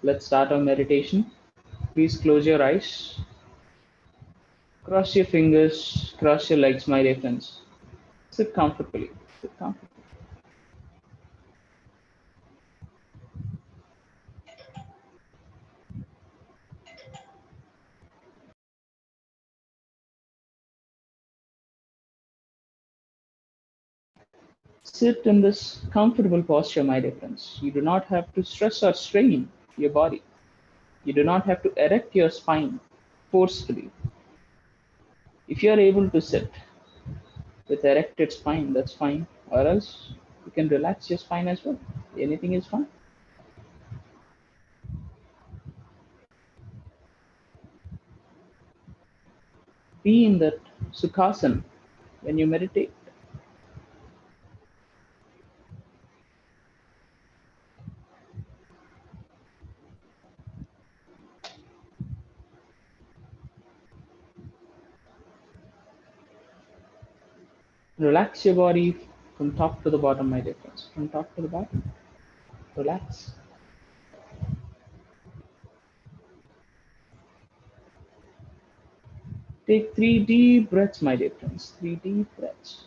Let's start our meditation. Please close your eyes, cross your fingers, cross your legs, my dear friends. Sit comfortably. Sit comfortably. Sit in this comfortable posture, my dear friends. You do not have to stress or strain your body. You do not have to erect your spine forcefully. If you are able to sit with erected spine, that's fine. Or else you can relax your spine as well. Anything is fine. Be in that sukhasana when you meditate. Relax your body from top to the bottom, my dear friends. From top to the bottom. Relax. Take 3 deep breaths, my dear friends. 3 deep breaths.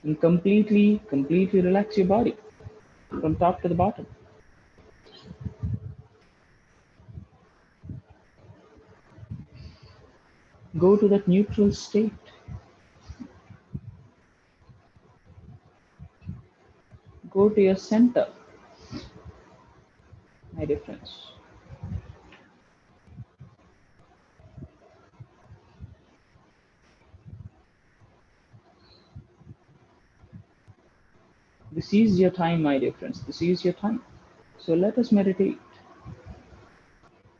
And completely relax your body from top to the bottom. Go to that neutral state. Go to your center, my dear friends. This is your time, my dear friends. This is your time. So let us meditate.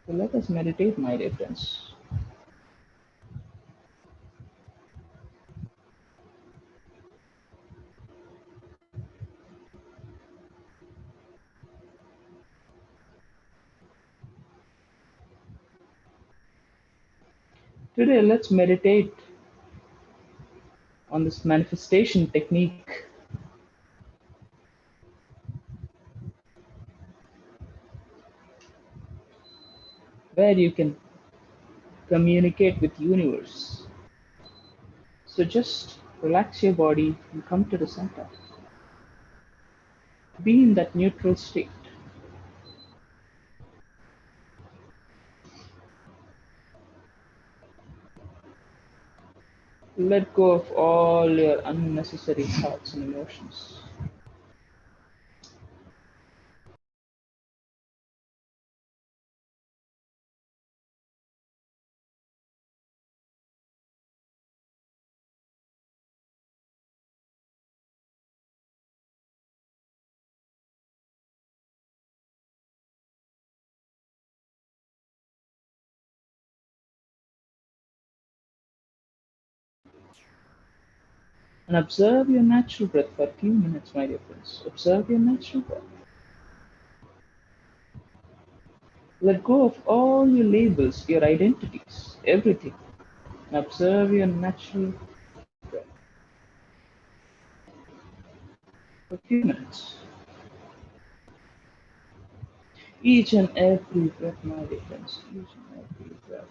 So let us meditate, my dear friends. Today, let's meditate on this manifestation technique where you can communicate with universe. So just relax your body and come to the center. Be in that neutral state. Let go of all your unnecessary thoughts and emotions. And observe your natural breath for a few minutes, my dear friends. Observe your natural breath. Let go of all your labels, your identities, everything. And observe your natural breath for a few minutes. Each and every breath, my dear friends. Each and every breath.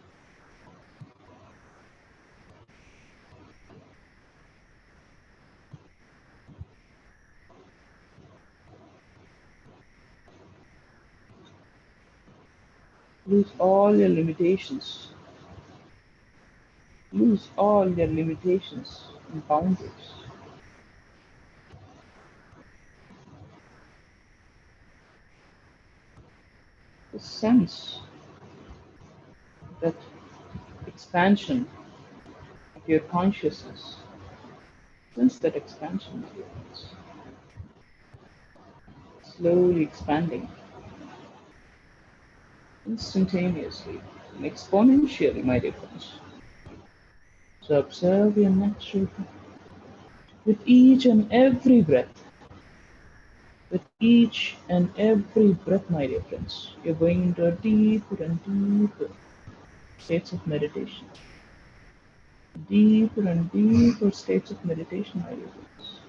Lose all your limitations. Lose all your limitations and boundaries. The sense that expansion of your consciousness. Sense that expansion, my dear friends. Slowly expanding, instantaneously and exponentially, my dear friends. So observe your natural breath. With each and every breath, With each and every breath, my dear friends, you're going into a deeper and deeper states of meditation. Deeper and deeper states of meditation, my dear friends.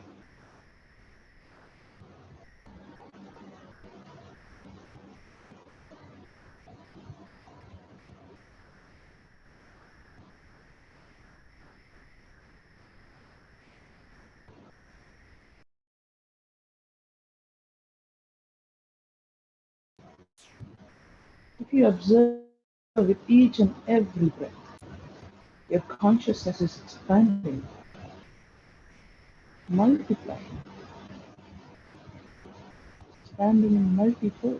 If you observe with each and every breath, your consciousness is expanding, multiplying, expanding in multifold.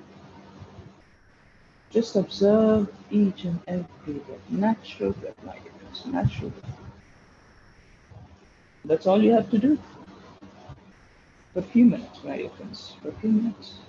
Just observe each and every breath. Natural breath, my dear friends. Natural breath. That's all you have to do for a few minutes, my dear friends. For a few minutes.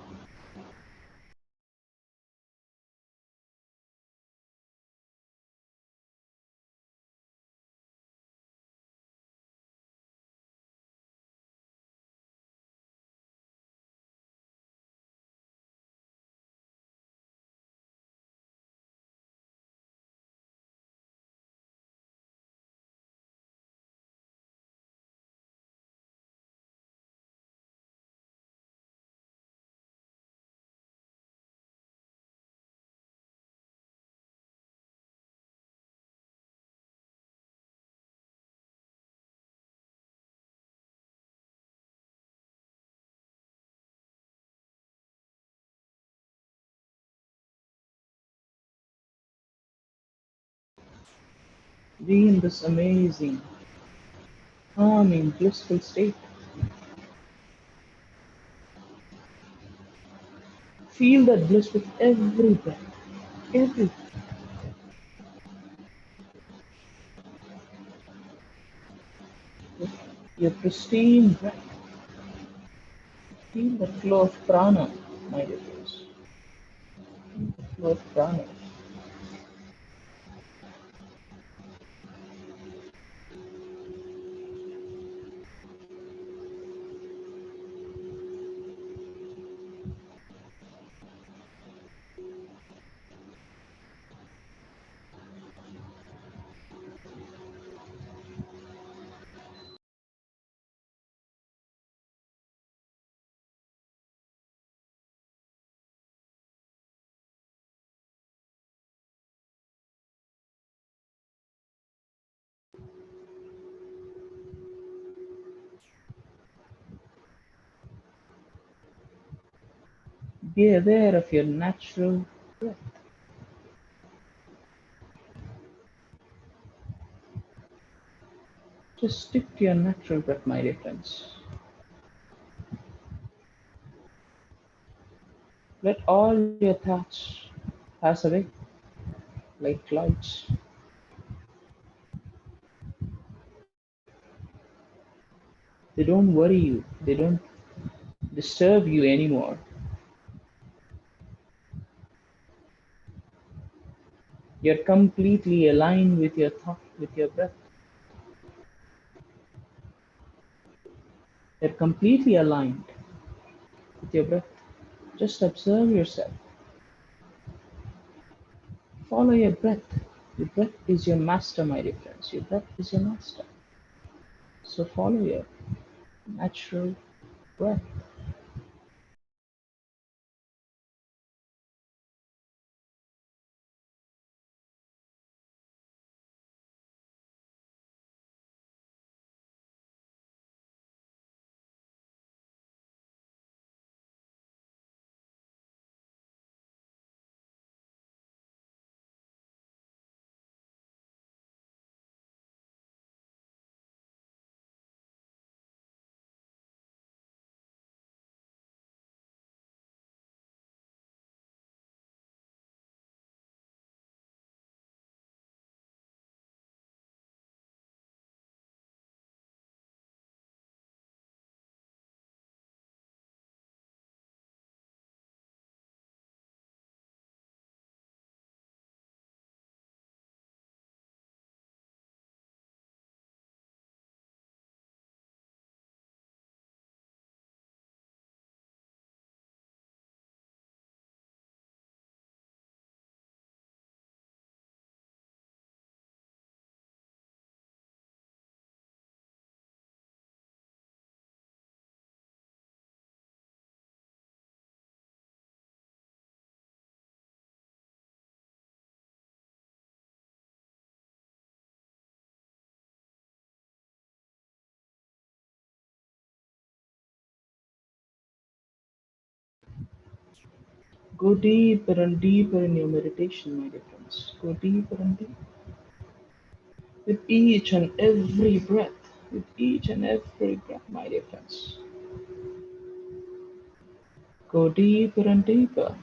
Be in this amazing, calming, blissful state. Feel that bliss with every breath. Every breath. Your pristine breath. Feel the flow of prana, my dear friends. Feel the flow of prana. Be aware of your natural breath. Just stick to your natural breath, my dear friends. Let all your thoughts pass away like clouds. They don't worry you, they don't disturb you anymore. You're completely aligned with your thought, with your breath. You're completely aligned with your breath. Just observe yourself. Follow your breath. Your breath is your master, my dear friends. Your breath is your master. So follow your natural breath. Go deeper and deeper in your meditation, my dear friends. Go deeper and deeper. With each and every breath, with each and every breath, my dear friends. Go deeper and deeper.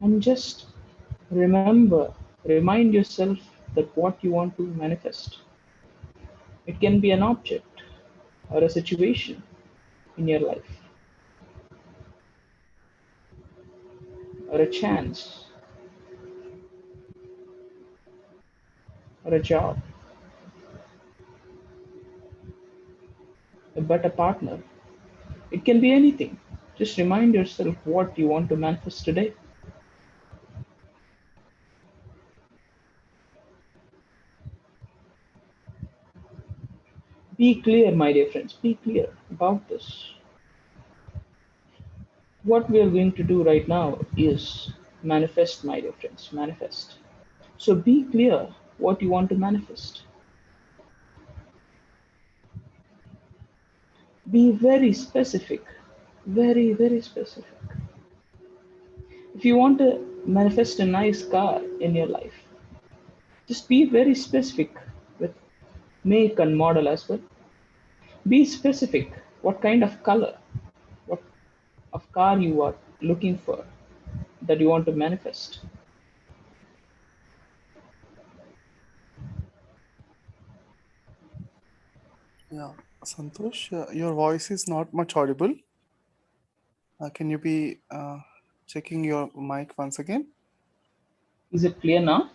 And just remind yourself that what you want to manifest. It can be an object or a situation in your life, or a chance, or a job, a better partner. It can be anything. Just remind yourself what you want to manifest today. Be clear, my dear friends, be clear about this. What we are going to do right now is manifest, my dear friends, manifest. So be clear what you want to manifest. Be very specific, very, very specific. If you want to manifest a nice car in your life, just be very specific with make and model as well. Be specific what kind of color, what of car you are looking for that you want to manifest. Yeah, Santosh, your voice is not much audible. Can you be checking your mic once again? Is it clear now?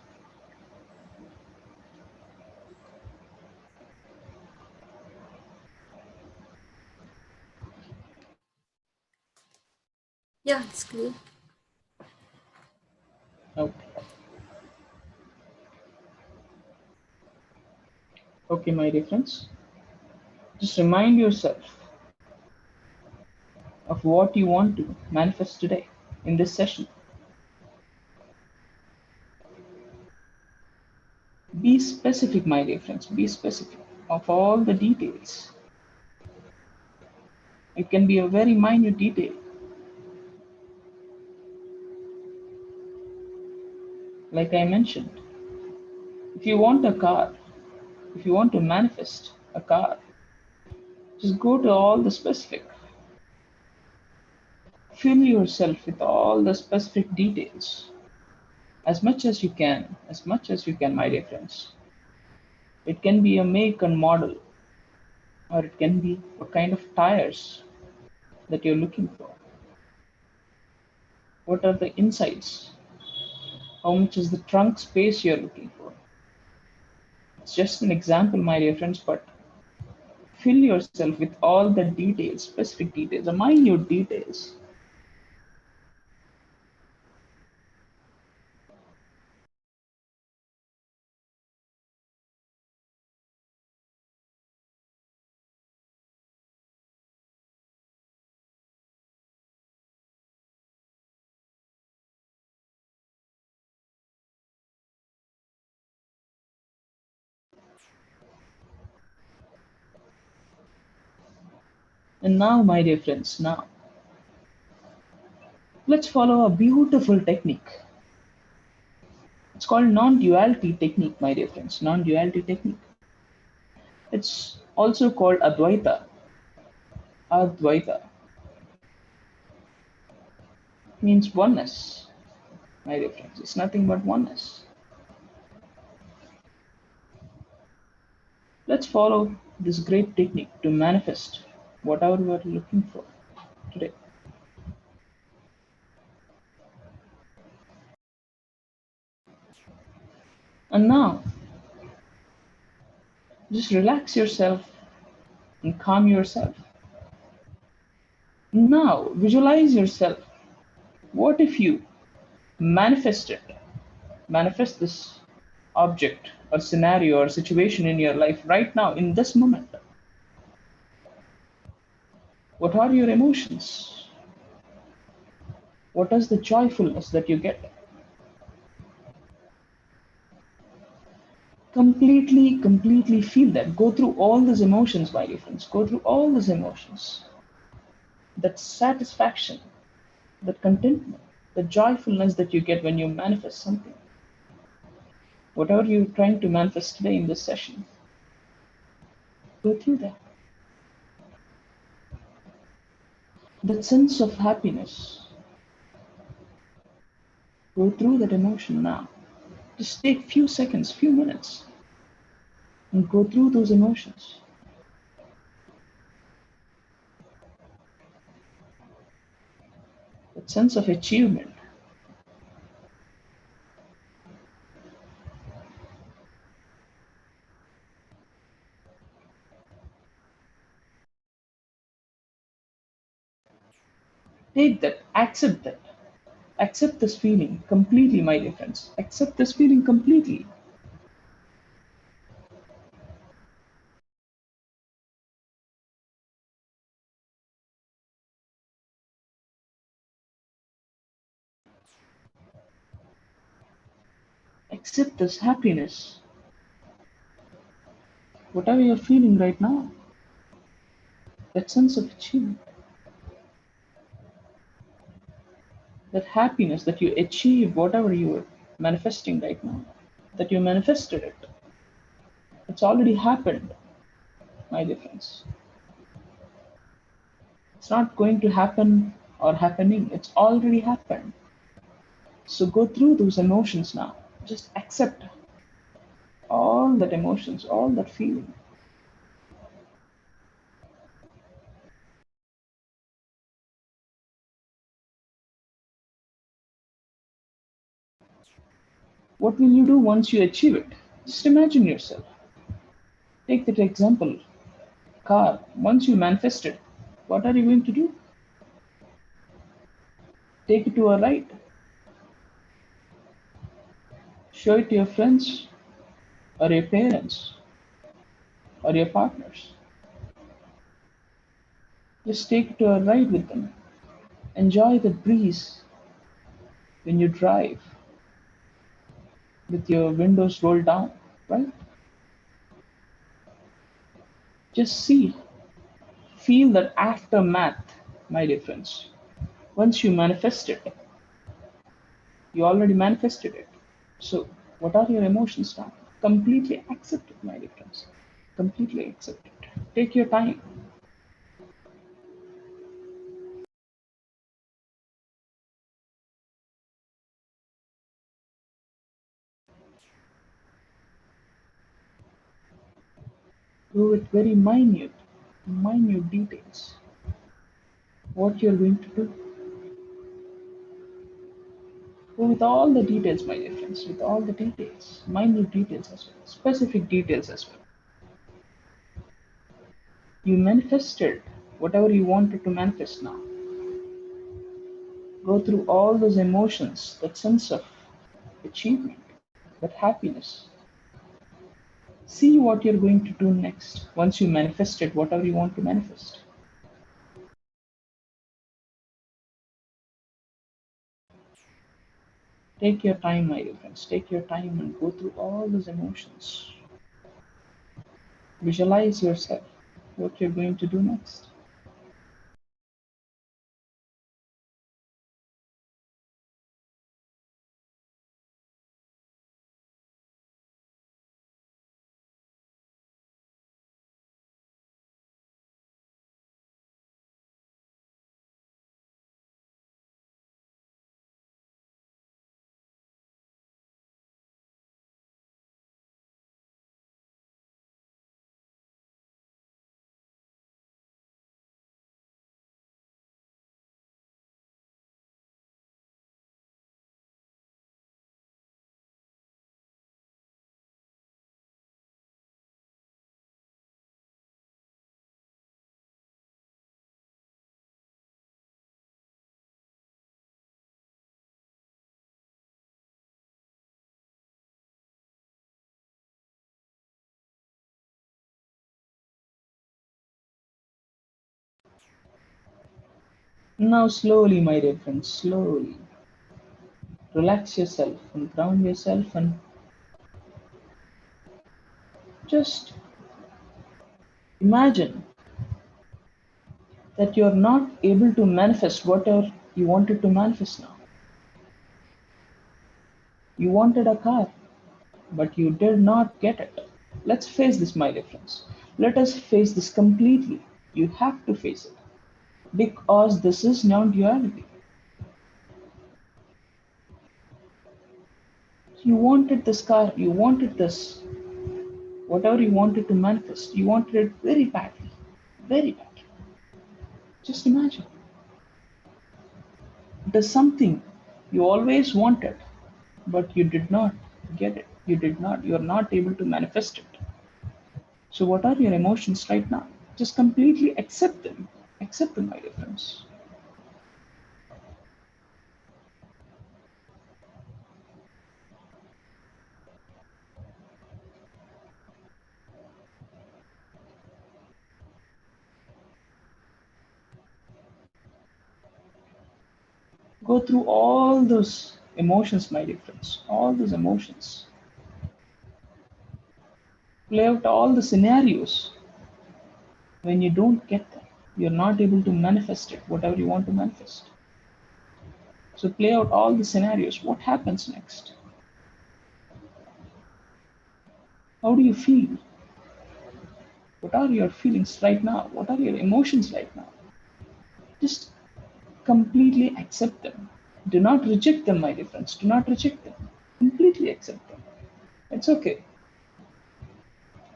Yeah, it's clear. Okay. Okay, my dear friends. Just remind yourself of what you want to manifest today in this session. Be specific, my dear friends. Be specific of all the details. It can be a very minute detail. Like I mentioned, if you want a car, if you want to manifest a car, just go to all the specific. Fill yourself with all the specific details as much as you can, as much as you can, my dear friends. It can be a make and model, or it can be what kind of tires that you're looking for. What are the insides? How much is the trunk space you're looking for? It's just an example, my dear friends, but fill yourself with all the details, specific details, the minute details. And now, my dear friends, now let's follow a beautiful technique. It's called non-duality technique, my dear friends. Non-duality technique. It's also called Advaita. Advaita means oneness, my dear friends. It's nothing but oneness. Let's follow this great technique to manifest whatever we are looking for today. And now, just relax yourself and calm yourself. Now, visualize yourself What if you manifest it? Manifest this object or scenario or situation in your life right now in this moment. What are your emotions? What is the joyfulness that you get? Completely feel that. Go through all these emotions, my dear friends. Go through all these emotions. That satisfaction, that contentment, the joyfulness that you get when you manifest something. Whatever you're trying to manifest today in this session, go through that. That sense of happiness, go through that emotion now. Just take few seconds, few minutes, and go through those emotions. That sense of achievement. Take that, accept that. Accept this feeling completely, my dear friends. Accept this feeling completely. Accept this happiness, whatever you're feeling right now, that sense of achievement, that happiness that you achieve whatever you are manifesting right now, that you manifested it. It's already happened, my dear friends. It's not going to happen or happening, it's already happened. So go through those emotions now. Just accept all that emotions, all that feeling. What will you do once you achieve it? Just imagine yourself. Take that example, car. Once you manifest it, what are you going to do? Take it to a ride. Show it to your friends or your parents or your partners. Just take it to a ride with them. Enjoy the breeze when you drive with your windows rolled down, right? Just see, feel that aftermath, my dear friends. Once you manifest it, you already manifested it. So, what are your emotions now? Completely accept it, my dear friends. Completely accept it. Take your time. Go with very minute details. What you're going to do. Go with all the details, my dear friends, with all the details, minute details as well, specific details as well. You manifested whatever you wanted to manifest now. Go through all those emotions, that sense of achievement, that happiness. See what you're going to do next once you manifested whatever you want to manifest. Take your time, my dear friends. Take your time and go through all those emotions. Visualize yourself, what you're going to do next. Now, slowly, my dear friends, slowly relax yourself and ground yourself and just imagine that you're not able to manifest whatever you wanted to manifest now. You wanted a car, but you did not get it. Let's face this, my dear friends. Let us face this completely. You have to face it because this is non duality. You wanted this car, you wanted this, whatever you wanted to manifest, you wanted it very badly, very badly. Just imagine. It is something you always wanted, but you did not get it. You did not, you're not able to manifest it. So, what are your emotions right now? Just completely accept them. Accept them, my dear friends. Go through all those emotions, my dear friends. All those emotions. Play out all the scenarios when you don't get them. You're not able to manifest it, whatever you want to manifest. So play out all the scenarios. What happens next? How do you feel? What are your feelings right now? What are your emotions right now? Just completely accept them. Do not reject them, my dear friends. Do not reject them. Completely accept them. It's okay.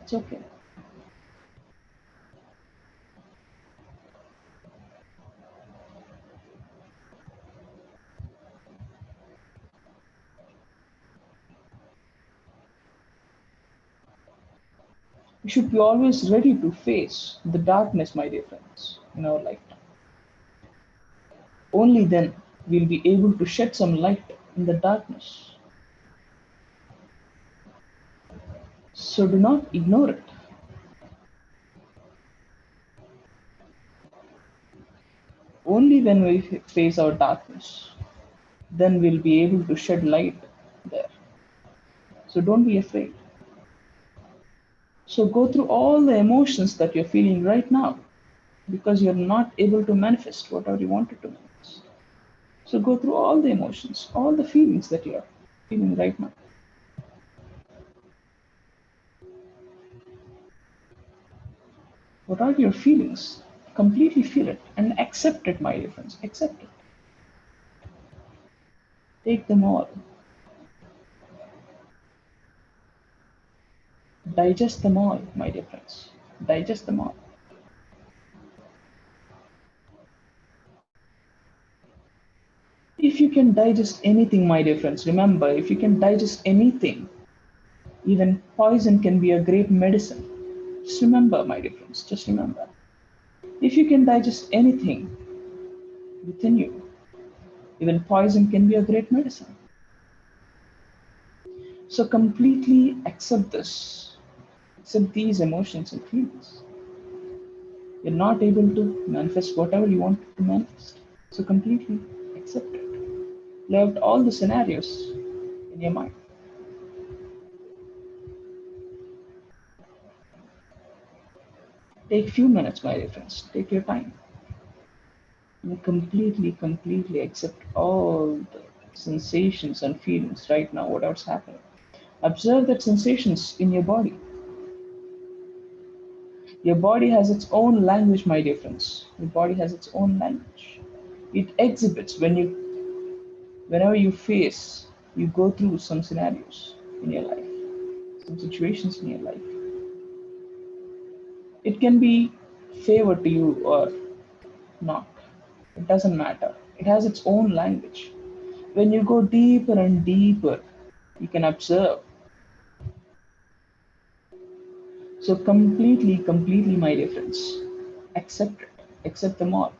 It's okay. We should be always ready to face the darkness, my dear friends, in our lifetime. Only then we'll be able to shed some light in the darkness. So do not ignore it. Only when we face our darkness, then we'll be able to shed light there. So don't be afraid. So go through all the emotions that you're feeling right now because you're not able to manifest whatever you wanted to manifest. So go through all the emotions, all the feelings that you're feeling right now. What are your feelings? Completely feel it and accept it, my dear friends. Accept it. Take them all. Digest them all, my dear friends. Digest them all. If you can digest anything, my dear friends, remember, if you can digest anything, even poison can be a great medicine. Just remember, my dear friends, just remember. If you can digest anything within you, even poison can be a great medicine. So completely accept this. Accept these emotions and feelings. You're not able to manifest whatever you want to manifest. So completely accept it. Lay out all the scenarios in your mind. Take few minutes, my dear friends. Take your time. And completely accept all the sensations and feelings right now, whatever's happening. Observe that sensations in your body. Your body has its own language, my dear friends. Your body has its own language. It exhibits whenever you face, you go through some scenarios in your life, some situations in your life. It can be favor to you or not. It doesn't matter. It has its own language. When you go deeper and deeper, you can observe. So completely, my dear friends, accept it. Accept them all.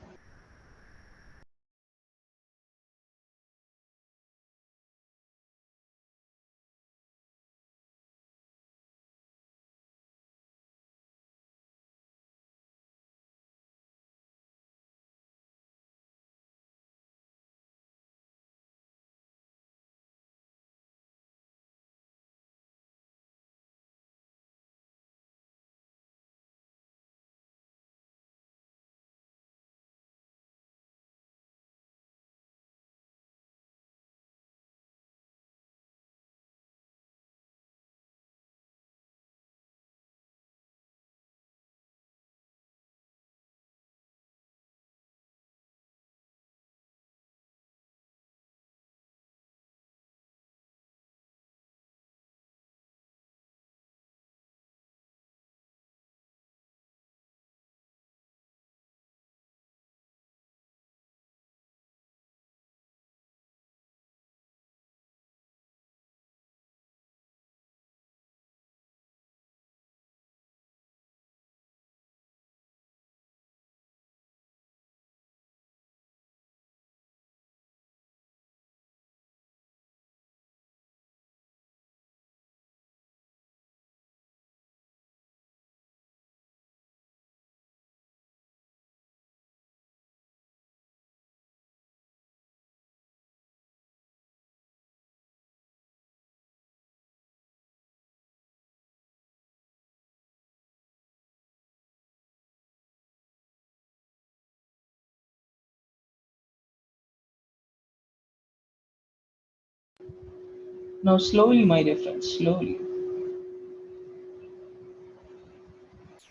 Now, slowly, my dear friends, slowly,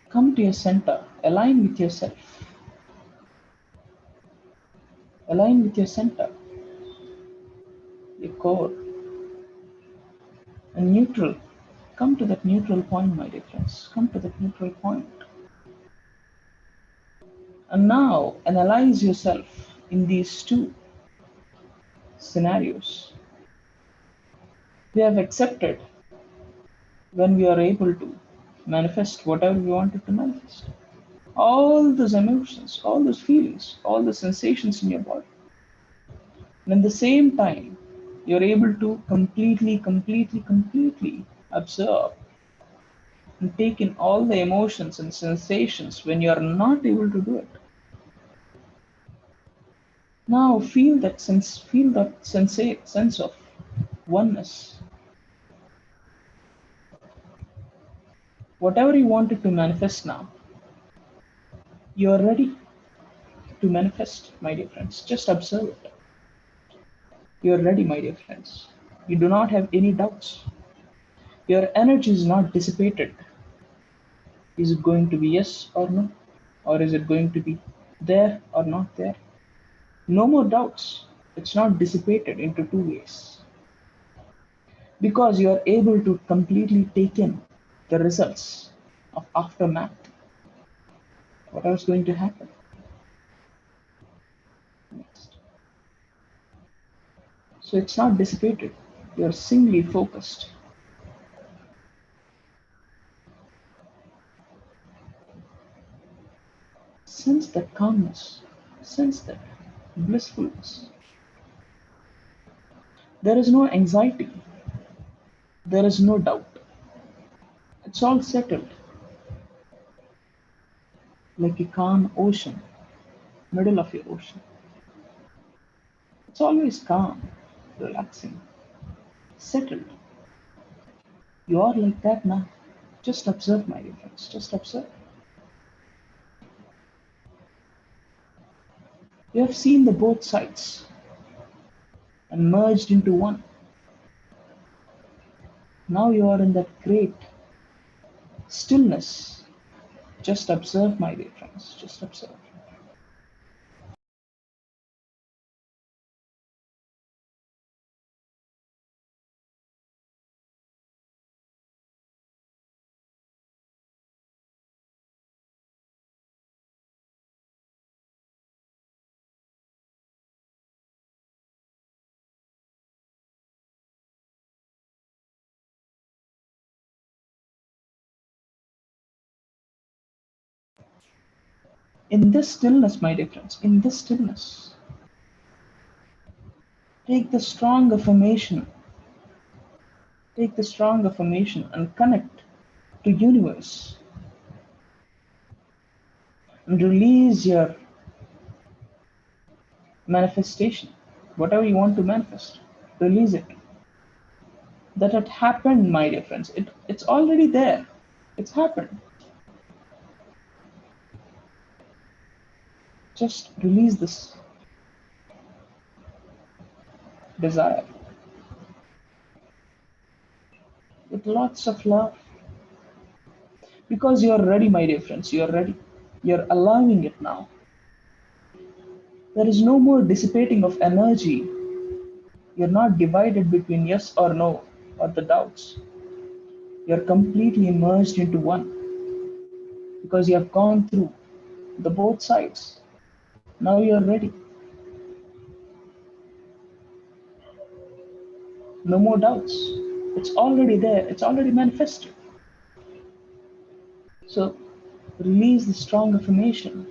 come to your center, align with yourself, align with your center, your core, and neutral. Come to that neutral point, my dear friends. Come to that neutral point. And now analyze yourself in these two scenarios. We have accepted when we are able to manifest whatever we wanted to manifest. All those emotions, all those feelings, all the sensations in your body. And at the same time, you're able to completely observe and take in all the emotions and sensations when you're not able to do it. Now feel that sense of oneness. Whatever you wanted to manifest now, you're ready to manifest, my dear friends. Just observe it. You're ready, my dear friends. You do not have any doubts. Your energy is not dissipated. Is it going to be yes or no? Or is it going to be there or not there? No more doubts. It's not dissipated into two ways. Because you are able to completely take in the results of aftermath. What else going to happen next? So it's not dissipated. You're singly focused. Sense that calmness. Sense that blissfulness. There is no anxiety. There is no doubt. It's all settled like a calm ocean, middle of your ocean. It's always calm, relaxing, settled. You are like that now. Just observe, my dear friends. Just observe. You have seen the both sides and merged into one. Now you are in that great stillness. Just observe, my dear friends. Just observe. In this stillness, my dear friends, in this stillness, take the strong affirmation. Take the strong affirmation and connect to universe and release your manifestation. Whatever you want to manifest, release it. That had happened, my dear friends. It's already there. It's happened. Just release this desire with lots of love. Because you're ready, my dear friends. You're ready. You're allowing it now. There is no more dissipating of energy. You're not divided between yes or no or the doubts. You're completely merged into one because you have gone through the both sides. Now you're ready. No more doubts. It's already there. It's already manifested. So release the strong affirmation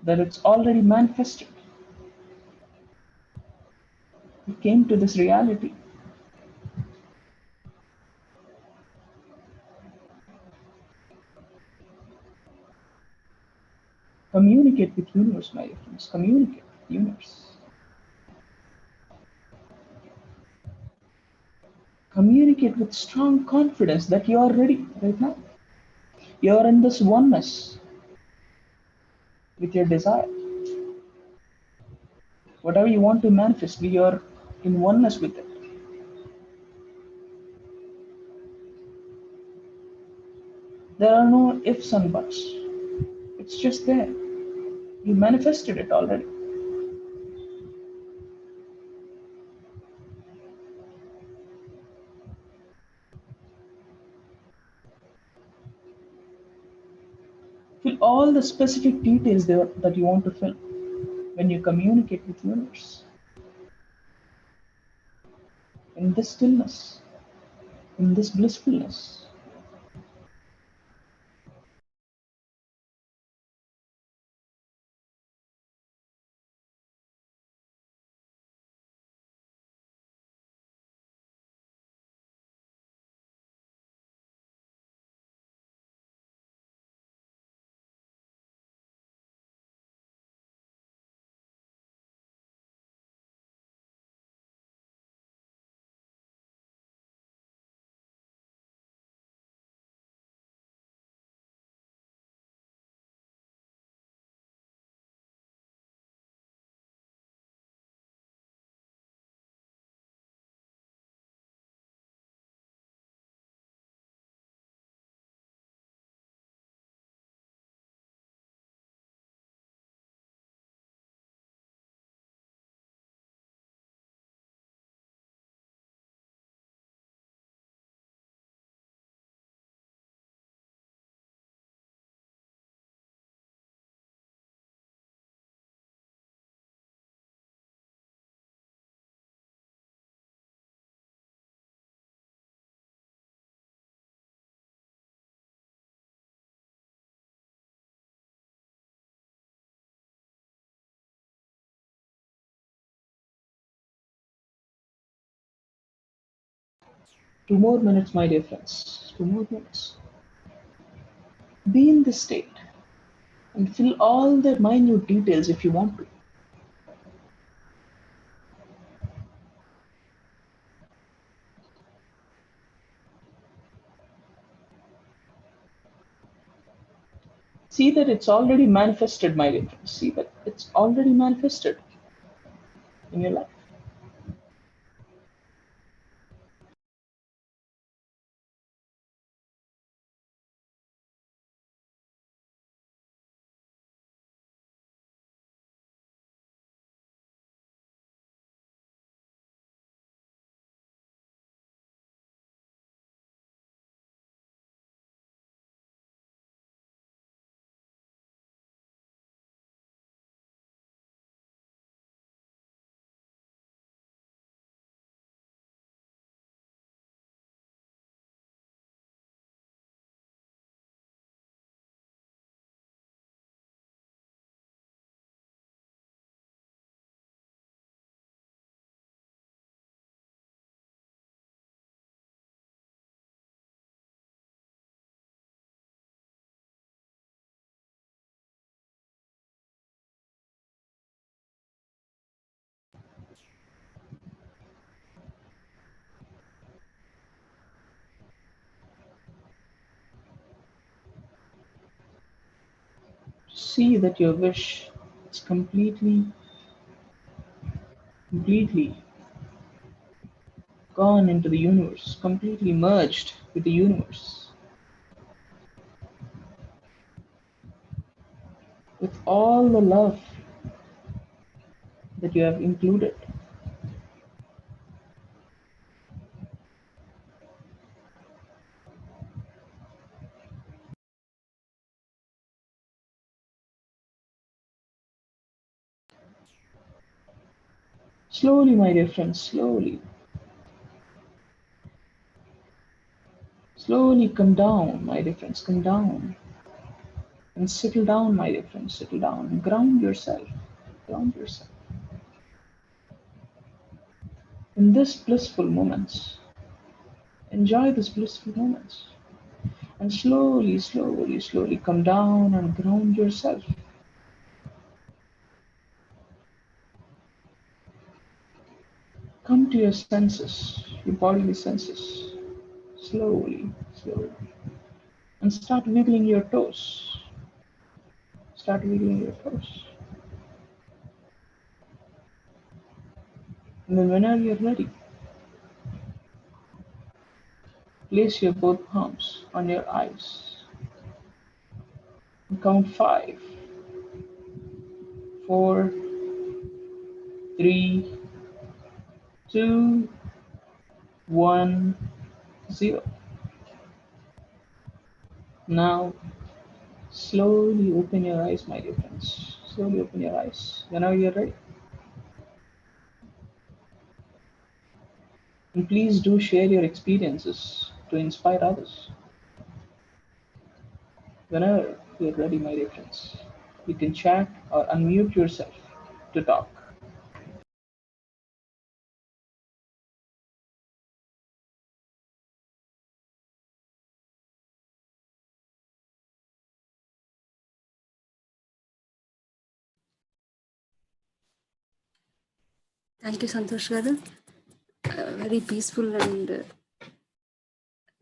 that it's already manifested. You came to this reality. Communicate with universe, my friends. Communicate with universe. Communicate with strong confidence that you are ready right now. You are in this oneness with your desire. Whatever you want to manifest, we are in oneness with it. There are no ifs and buts. It's just there. You manifested it already. Fill all the specific details there that you want to fill when you communicate with universe. In this stillness, in this blissfulness. Two more minutes, my dear friends. 2 more minutes. Be in this state and fill all the minute details if you want to. See that it's already manifested, my dear friends. See that it's already manifested in your life. See that your wish is completely gone into the universe, completely merged with the universe, with all the love that you have included. Slowly, my dear friends, slowly, slowly come down, my dear friends, come down and settle down, my dear friends, settle down and ground yourself, ground yourself in this blissful moments. Enjoy this blissful moments and slowly, slowly, slowly come down and ground yourself. Come to your senses, your bodily senses, slowly, slowly, and start wiggling your toes. Start wiggling your toes. And then whenever you're ready, place your both palms on your eyes and count 5, 4, 3, 2, 1, 0. Now, slowly open your eyes, my dear friends. Slowly open your eyes whenever you're ready. And please do share your experiences to inspire others. Whenever you're ready, my dear friends, you can chat or unmute yourself to talk. Thank you, Santhosh garu. Very peaceful and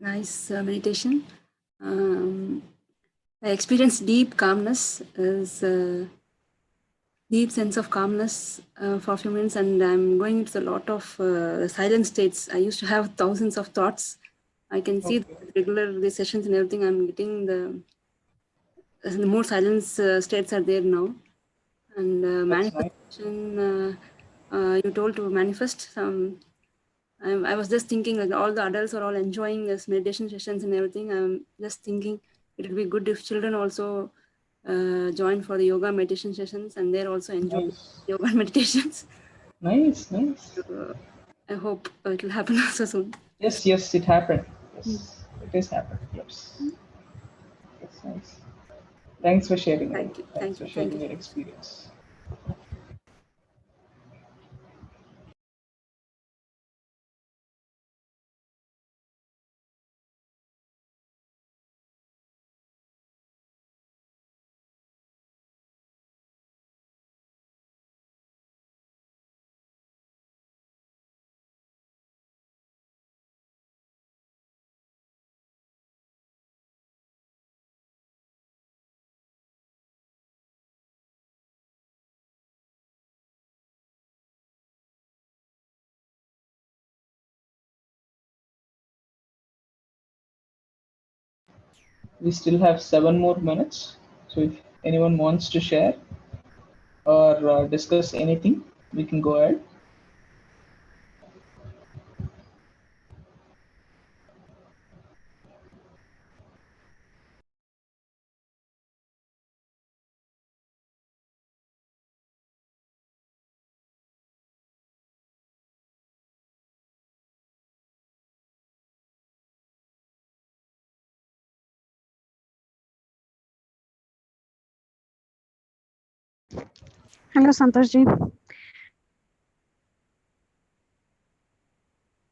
nice meditation. I experienced deep calmness, deep sense of calmness for a few minutes, and I'm going into a lot of silent states. I used to have thousands of thoughts. I can see Okay, the regular the sessions and everything. I'm getting the more silence states are there now, and that's nice. manifestation. You told to manifest some. I was just thinking like all the adults are all enjoying this meditation sessions and everything. I'm just thinking it would be good if children also join for the yoga meditation sessions and they're also enjoying Nice. yoga meditations. Nice, nice. So, I hope it will happen also soon. Yes, yes, it happened. Mm. Yes, it is happened. Yes, that's nice. Thanks for sharing, Ravi. Thank you, Thanks thank for you, thank sharing you your so much. experience. We still have 7 more minutes. So if anyone wants to share or discuss anything, we can go ahead. Hello, Santhosh ji.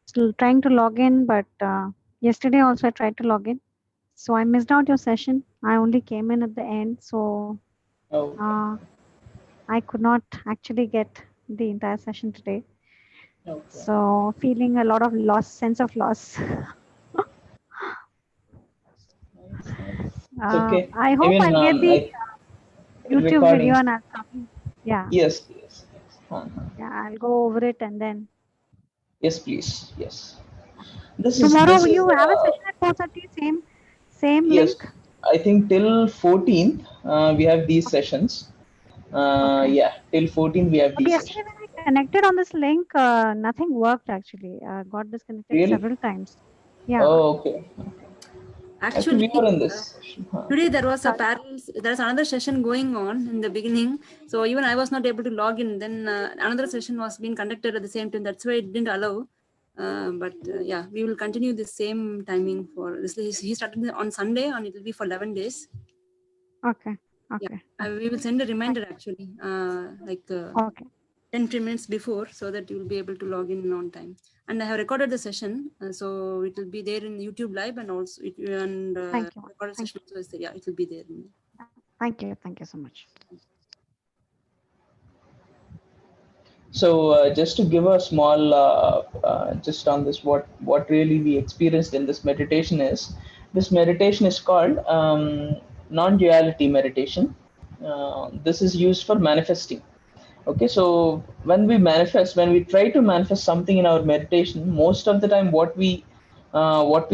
Still trying to log in, but yesterday also I tried to log in. So I missed out your session. I only came in at the end, so Okay. uh, I could not actually get the entire session today. Okay. So feeling a lot of loss, sense of loss. Nice, nice. It's okay. I hope Even I'll get the I YouTube video recordings. and I'll come. Yeah, Yes, yes, yes. Uh-huh. yeah, I'll go over it and then. Yes, please. Yes. This is Tomorrow this is you have a session at 4:30. Same yes. link. I think till 14th we have these sessions. Okay. Yeah, till 14th we have But these yesterday sessions. when I connected on this link, nothing worked actually. Got disconnected Really? several times. Yeah. Oh, okay. Actually, Actually, we are in this uh, session. Huh. today there was a Sorry. parallel, there's another session going on in the beginning. So even I was not able to log in. Then another session was being conducted at the same time. That's why it didn't allow. But yeah, we will continue the same timing for this. He started on Sunday and it will be for 11 days. Okay. Yeah, Okay. Okay. we will send a Thank reminder actually, like Okay. 10 minutes before so that you will be able to log in on time. And I have recorded the session. So it will be there in YouTube live and also Thank you. recorded Thank session. So yeah, it will be there. you. Thank you. Thank you so much. So just to give a small just on this, what really we experienced in this meditation is this meditation is called non-duality meditation. This is used for manifesting. Okay, so when we try to manifest something in our meditation, most of the time, what we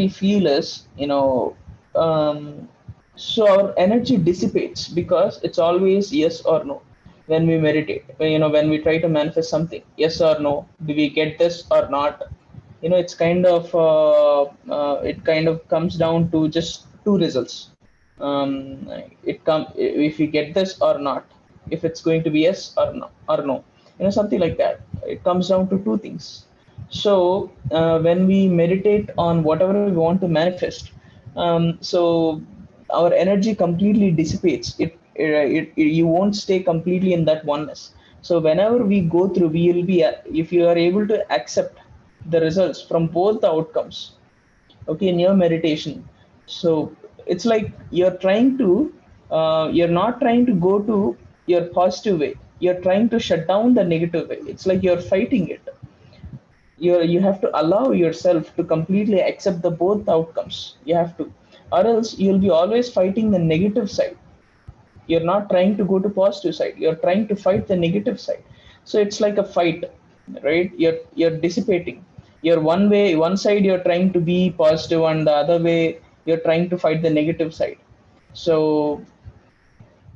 feel is, so our energy dissipates because it's always yes or no. When we meditate, when we try to manifest something, yes or no, do we get this or not? It's it kind of comes down to just two results. It come if we get this or not, if it's going to be yes or no, something like that. It comes down to two things. So when we meditate on whatever we want to manifest, so our energy completely dissipates. You won't stay completely in that oneness. So whenever we go through, we will be, if you are able to accept the results from both the outcomes, okay, in your meditation. So it's like you're not trying to go to your positive way, you're trying to shut down the negative way. It's like you're fighting it. You have to allow yourself to completely accept the both outcomes. You have to, or else you'll be always fighting the negative side. You're not trying to go to positive side, you're trying to fight the negative side. So it's like a fight, right? You're dissipating. You're one side you're trying to be positive, and the other way you're trying to fight the negative side. So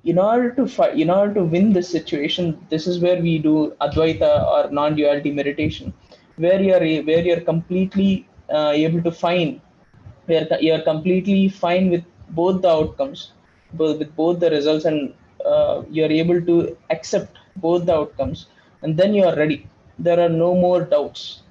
in order to win this situation, this is where we do advaita or non-duality meditation, where you're completely able to find, where you're completely fine with both the outcomes, with both the results, and you're able to accept both the outcomes, and then you are ready. There are no more doubts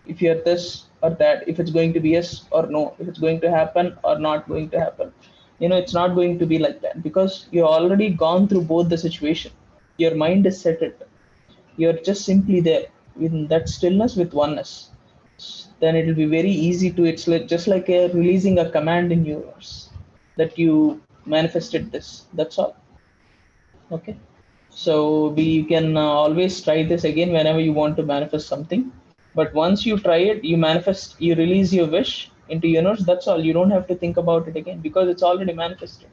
if you're this or that, if it's going to be yes or no, if it's going to happen or not going to happen. It's not going to be like that because you've already gone through both the situation. Your mind is set it. You're just simply there in that stillness with oneness. Then it will be very easy to, it's like just like releasing a command in yours that you manifested this. That's all. Okay. So you can always try this again whenever you want to manifest something. But once you try it, you manifest, you release your wish into universe. That's all. You don't have to think about it again because it's already manifested.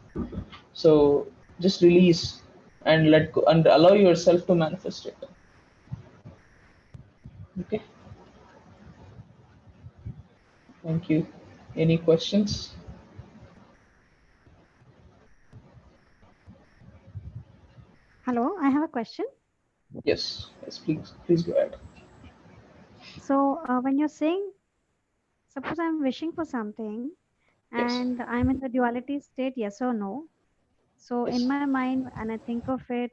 So just release and let go and allow yourself to manifest it. Okay. Thank you. Any questions? Hello, I have a question. Yes. Yes. Please go ahead. So, when you're saying, suppose I'm wishing for something Yes. and I'm in the duality state, yes or no. So, in Yes. my mind, and I think of it,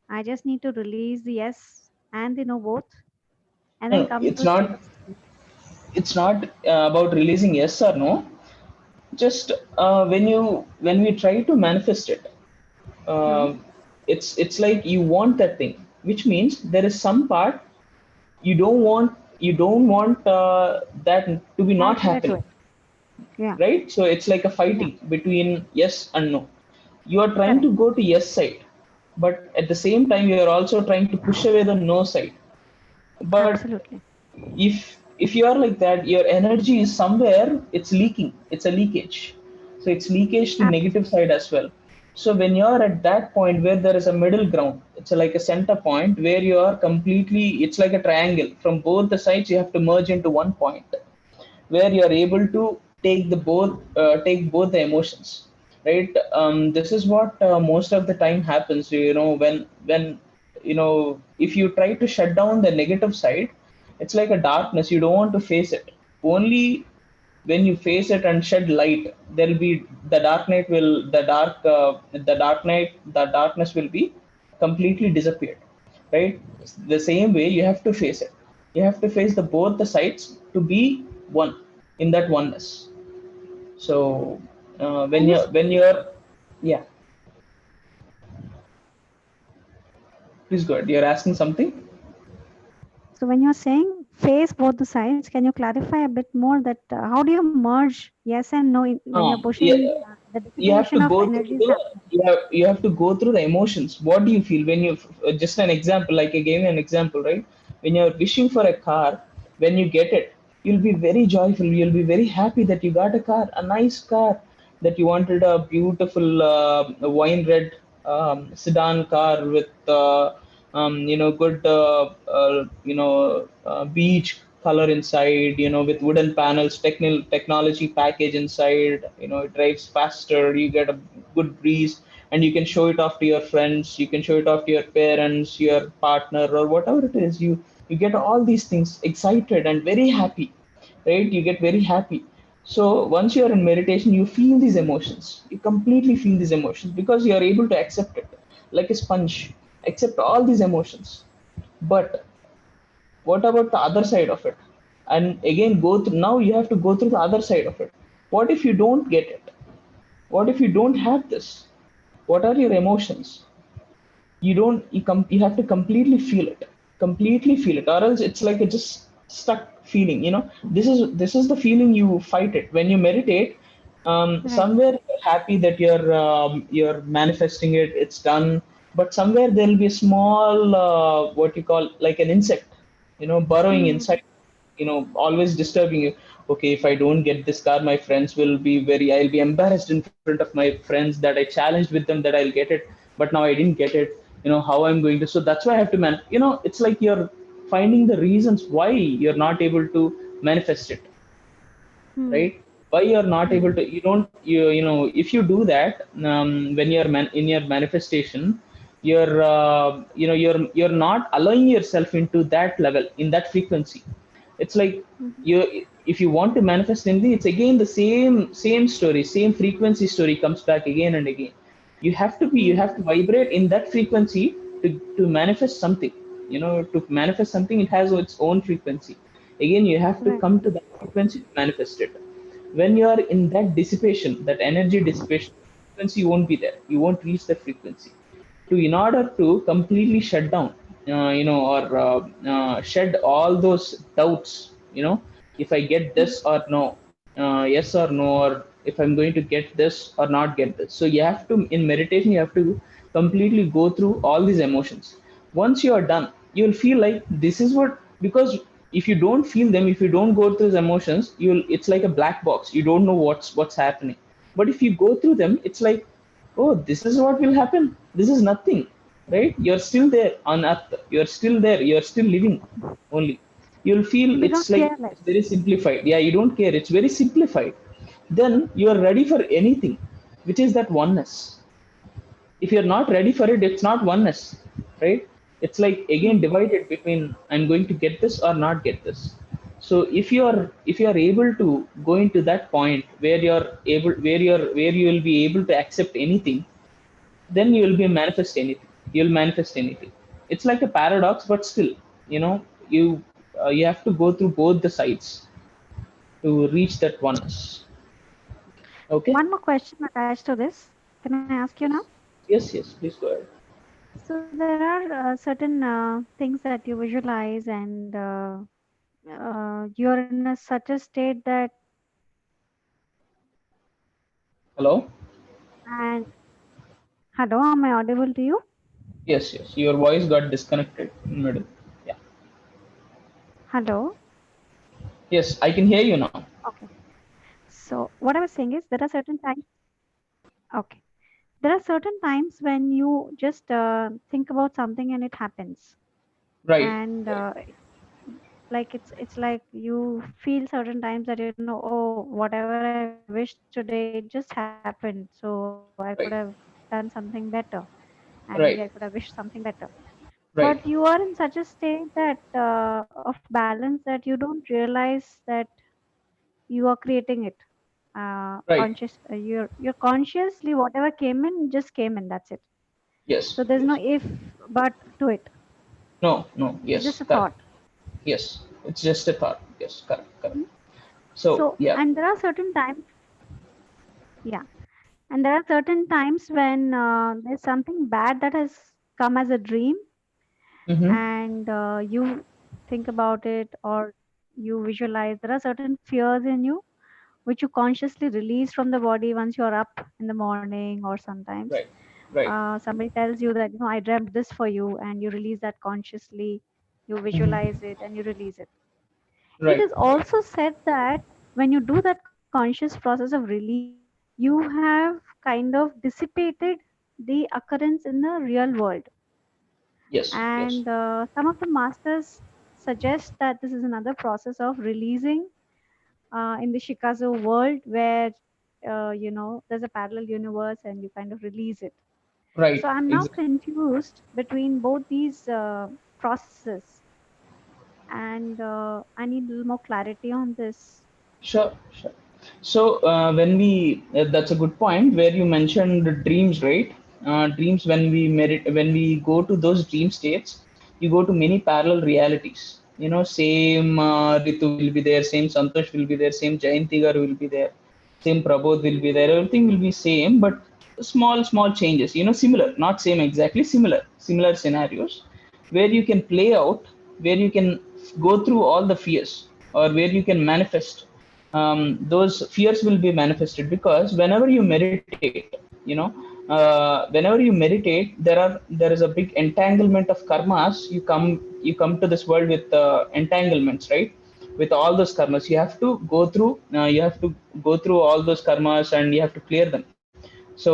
I just need to release the yes and the no both, and then No, come to a state of stillness. it's not about releasing yes or no. Just when we try to manifest it, Hmm. it's like you want that thing, which means there is some part you don't want that to be not Add to happening, it. Yeah. right? So it's like a Yeah. fighting between yes and no. You are trying Correct. to go to yes side, but at the same time you are also trying to push away the no side. But Absolutely. if you are like that, your energy is somewhere, it's leaking, it's a leakage. So it's leakage to negative Absolutely. side as well. So when you're at that point where there is a middle ground, it's like a center point where you are completely, it's like a triangle. From both the sides you have to merge into one point where you are able to take both the emotions, right? This is what most of the time happens, when if you try to shut down the negative side, it's like a darkness, you don't want to face it. Only when you face it and shed light, there'll be the darkness will be completely disappeared, right? The same way you have to face it. You have to face the both the sides to be one in that oneness. So When you when you're, yeah, please go ahead, you're asking something. So when you're saying face both the sides, can you clarify a bit more that how do you merge yes and no when you're Yeah, pushing the you have dissipation to of go through energies the happening? you have to go through the emotions. What do you feel when you, just an example, like I gave you an example, right? When you're wishing for a car, when you get it, you'll be very joyful, you'll be very happy that you got a car, a nice car, that you wanted, a beautiful wine red sedan car with good beach color inside, with wooden panels, technology package inside. It drives faster, you get a good breeze, and you can show it off to your friends, you can show it off to your parents, your partner, or whatever it is. You get all these things excited and very happy, right? You get very happy. So once you're in meditation, you feel these emotions. You completely feel these emotions because you're able to accept it like a sponge, accept all these emotions. But what about the other side of it? And again, go through, now you have to go through the other side of it. What if you don't get it? What if you don't have this? What are your emotions? You have to completely feel it, or else it's like a just stuck feeling. This is the feeling. You fight it when you meditate. Right. Somewhere you're happy that you're manifesting it, it's done. But somewhere there'll be a small, what you call, like an insect, burrowing Hmm. inside, always disturbing you. Okay, if I don't get this car, my friends will be very, I'll be embarrassed in front of my friends that I challenged with them that I'll get it, but now I didn't get it. How I'm going to. So that's why I have to it's like you're finding the reasons why you're not able to manifest it, Hmm. right? Why you're not Hmm. able to, you don't, if you do that, when you're in your manifestation, you're not allowing yourself into that level, in that frequency. It's like, Mhm. you if you want to manifest anything, it's again the same story, same frequency story comes back again and again. You Hmm. have to vibrate in that frequency to manifest something. To manifest something, it has its own frequency. Again, you have to Right. come to that frequency to manifest it. When you are in that dissipation, that energy dissipation, frequency won't be there, you won't reach the frequency. In order to completely shut down, or shed all those doubts, if I get Mhm. this or no, yes or no, or if I'm going to get this or not get this. So you have to, in meditation, you have to completely go through all these emotions. Once you are done, you'll feel like this is what, because if you don't feel them, if you don't go through those emotions, you'll it's like a black box, you don't know what's happening. But if you go through them, it's like, oh, this is what will happen, this is nothing, right? You're still there on earth, you're still there, you're still living only. You'll feel We it's don't like, care it's less. very simplified. Yeah, you don't care, it's very simplified. Then you're ready for anything, which is that oneness. If you're not ready for it, it's not oneness, right? It's like again Hmm. divided between, I'm going to get this or not get this. So if you're able to go into that point where you will be able to accept anything, then you'll manifest anything. It's like a paradox, but still, you know you have to go through both the sides to reach that oneness. Okay. One more question attached to this. Can I ask you now? Yes, yes, please go ahead. So there are certain things that you visualize, and you're in such a state that, Hello. and hello, am I audible to you? Yes, yes, your voice got disconnected in middle. Yeah. Hello. Yes, I can hear you now. Okay. So what I was saying is, there are certain times. Okay. There are certain times when you just think about something and it happens, Right, and right, like it's like you feel certain times that, oh, whatever I wished today, it just happened, so I could have done something right, better, and maybe I could have wished something better. right, But you are in such a right, state that of balance, that you don't realize that you are creating it. right. You're consciously, whatever came in just came in, that's it. So Yes, there's no yes. if but to it. No, no, It's just yes, a correct. thought. Yes, it's just a thought. Yes, correct, correct. Mhm. So, So, yeah, and there are certain times, yeah, and there are certain times when there's something bad that has come as a dream, mm-hmm, and you think about it, or you visualize. There are certain fears in you which you consciously release from the body once you're up in the morning, or sometimes right, right, somebody tells you that, I dreamt this for you, and you release that consciously. You mm-hmm, visualize it and you release it. It right, is right, also said that when you do that conscious process of release, you have kind of dissipated the occurrence in the real world. Yes, yes. And some of the masters suggest that this is another process of releasing in the Shikazo world where there's a parallel universe and you kind of release it. So Right, I'm now exactly. confused between both these processes, and I need a little more clarity on this. Sure, sure. So when we that's a good point where you mentioned the dreams, right? Dreams, when we go to those dream states, you go to many parallel realities. Same Ritu will be there, same Santosh will be there, same Jayantigar will be there, same Prabodh will be there. Everything will be same, but small changes. Similar, not same exactly, similar scenarios where you can play out, where you can go through all the fears, or where you can manifest those fears will be manifested, because whenever you meditate, whenever you meditate, there is a big entanglement of karmas. You come to this world with entanglements, right? With all those karmas, you have to go through all those karmas, and you have to clear them. So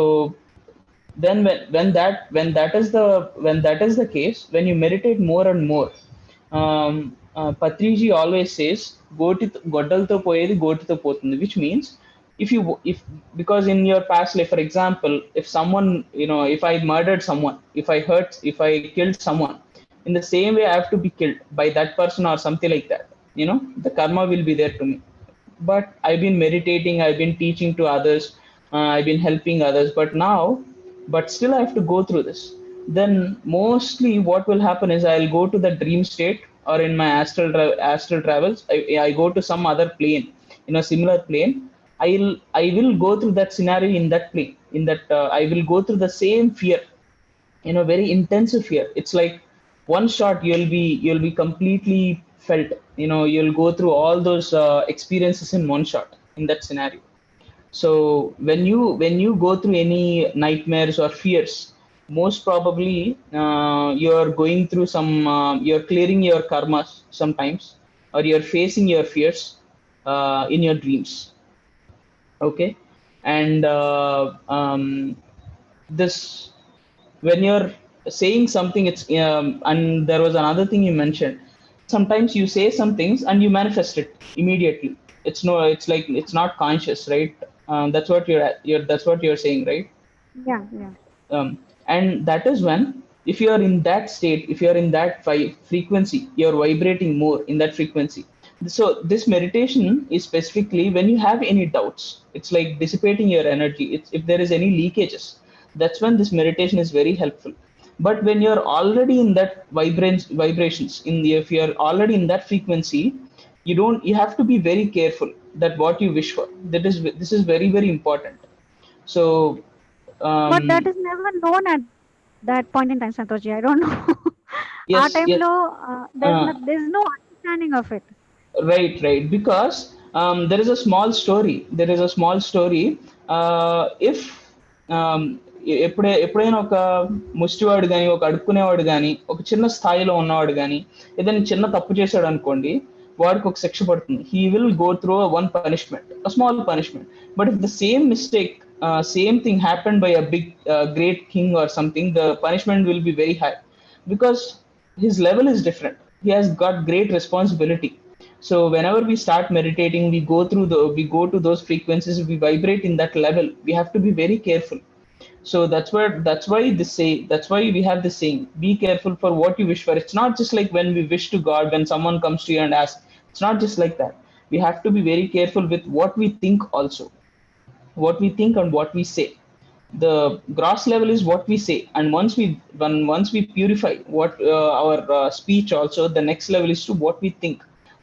then when that is the case, when you meditate more and more, Patriji always says, గొడ్డలతో పోయేది గోటితో పోతుంది, which means if because in your past life, for example, if someone, if I murdered someone, if I killed someone, in the same way I have to be killed by that person or something like that. The karma will be there to me. But I've been meditating, I've been teaching to others, I've been helping others, but still I have to go through this. Then mostly what will happen is I'll go to the dream state, or in my astral travels, I go to some other plane, similar plane. I will go through that scenario in that plane, in that I will go through the same fear, very intensive fear. It's like one shot, you'll be completely felt. You'll go through all those experiences in one shot in that scenario. So when you go through any nightmares or fears, most probably you're going through you're clearing your karmas sometimes, or you're facing your fears in your dreams. Okay. And this when you're saying something, and there was another thing you mentioned. Sometimes you say some things and you manifest it immediately. It's like it's not conscious, right? That's what that's what you're saying, right? Yeah, yeah. And that is when, if you are in that state, if you are in that frequency, you're vibrating more in that frequency. So this meditation is specifically when you have any doubts. It's like dissipating your energy. If there is any leakages, that's when this meditation is very helpful. But when you're already in that vibrations, if you're already in that frequency, you have to be very careful that what you wish for. This is very, very important. So But that um, is never known at that point in time, Santoshi. I don't know. Our time yes, low, yes. Uh, there's no understanding of it. right. Because there is a small story. There is a small story. If ఎప్పుడైనా ఒక ముష్టివాడు కానీ, ఒక అడుక్కునేవాడు కానీ, ఒక చిన్న స్థాయిలో ఉన్నవాడు కానీ ఏదైనా చిన్న తప్పు చేశాడు అనుకోండి, వాడికి ఒక శిక్ష పడుతుంది. He will go through one punishment, small punishment. But if the same mistake, same thing happen by a big great king or something, the punishment will be very high, because his level is different. He has got great responsibility. So whenever we start meditating, we go to those frequencies, we vibrate in that level. We have to be very careful. So that's why we have this saying, be careful for what you wish for. It's not just like when we wish to God, when someone comes to you and asks. It's not just like that. We have to be very careful with what we think also, what we think and what we say. The gross level is what we say, and once we purify what our speech also, the next level is to what we think,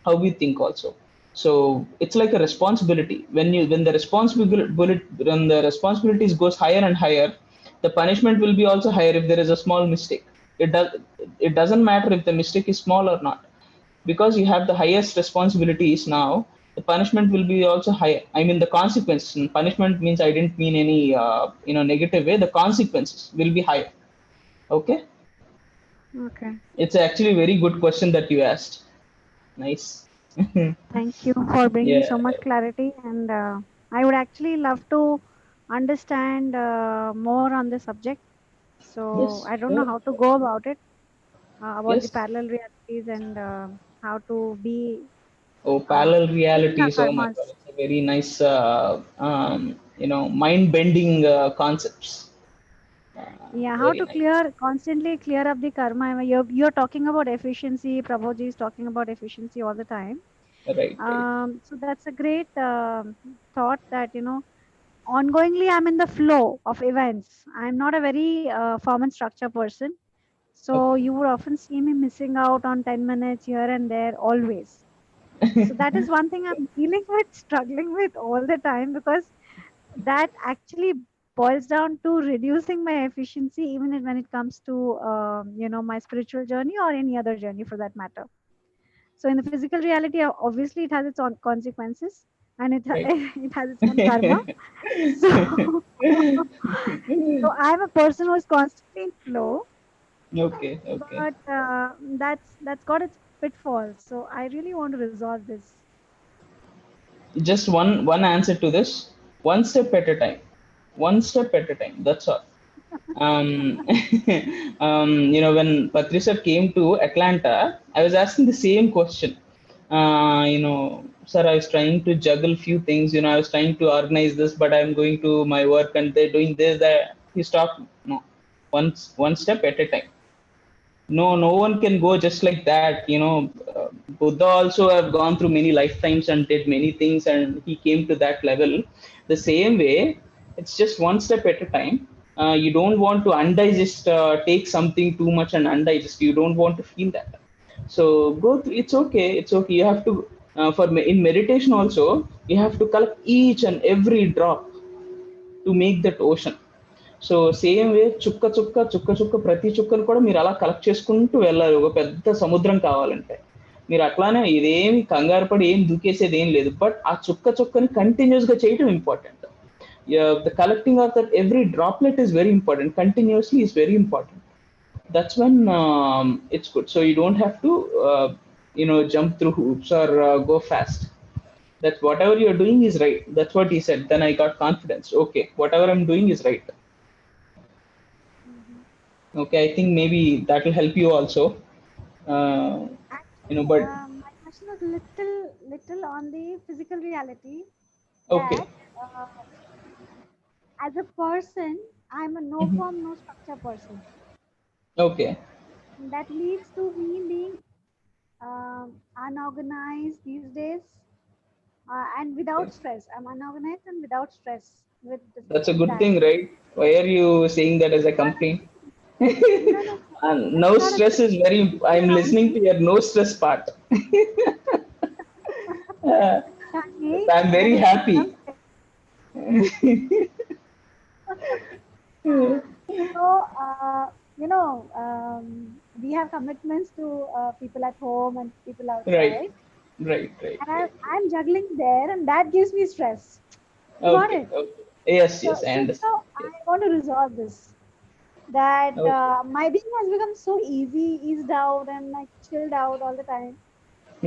how we think also. So it's like a responsibility. When the responsibilities goes higher and higher, the punishment will be also higher if there is a small mistake. It doesn't matter if the mistake is small or not, because you have the highest responsibilities now. The punishment will be also higher. I mean, the consequences. And punishment means, I didn't mean any negative way. The consequences will be higher. Okay. Okay. It's actually a very good question that you asked. Nice. Thank you for bringing Yeah. so much clarity. And I would actually love to understand more on the subject. So Yes, I don't know sure. how to go about it. about the Yes. parallel realities and how to be Oh, parallel clearing our realities. Oh my God, karmas. it's a very nice, mind-bending concepts. Yeah, how Very to nice. constantly clear up the karma. I mean, you're talking about efficiency. Prabhuji is talking about efficiency all the time. Right, right. So that's a great thought that ongoingly I'm in the flow of events. I'm not a very form and structure person. So Okay. you would often see me missing out on 10 minutes here and there always. So that is one thing I'm dealing with, struggling with all the time, because that actually boils down to reducing my efficiency even when it comes to my spiritual journey or any other journey for that matter. So in the physical reality, obviously it has its own consequences, and Right. it has its own karma. So so I'm a person who is constantly in flow, Okay, okay. but that's got its pitfalls. So I really want to resolve this. Just one answer to this: one step at a time. One step at a time. That's all. um, when Patricia came to Atlanta, I was asking the same question. Sir, I was trying to juggle few things. I was trying to organize this, but I'm going to my work and they're doing this, that. He stopped. No, one step at a time. No one can go just like that. Buddha also have gone through many lifetimes and did many things, and he came to that level. The same way, it's just one step at a time. You don't want to undigest, take something too much and undigest. You don't want to feel that. So go through. It's okay. It's okay. You have to, in meditation also, you have to collect each and every drop to make that ocean. So same way చుక్క చుక్క చుక్క చుక్క ప్రతి చుక్కను కూడా మీరు అలా collect చేసుకుంటూ వెళ్ళాలి ఒక పెద్ద సముద్రం కావాలంటే. మీరు అట్లానే ఇదేమి కంగారు పడి ఏం దూకేసేది ఏం లేదు, బట్ ఆ చుక్క చుక్కని కంటిన్యూస్ గా చేయటం important. The collecting of that every droplet is very important, continuously is very important. That's when it's good. So you don't have to jump through hoops or go fast. That whatever you're doing is right. That's what he said. Then I got confidence. Okay, whatever I'm doing is right. Mhm. Okay, I think maybe that will help you also. Uh, Actually, but my question was little on the physical reality okay. that as a person, I'm a no Mhm. form, no structure person. Okay. That leads to me being unorganized these days and without Okay. stress. I'm unorganized and without stress That's a with good that. thing, right? Why are you saying that as a Uh, complaint? no. That's No not a stress thing. is very. People I'm around listening to me. your no stress part. uh, Hey, I'm that very is happy. so, we have commitments to people at home and people Right, outside. right, right, And right. I'm juggling there, and that gives me stress. You got Okay, it? okay. Yes, So, yes, I so, understand. so Yes. I want to resolve this. That Okay. my being has become so easy, eased out, and like chilled out all the time.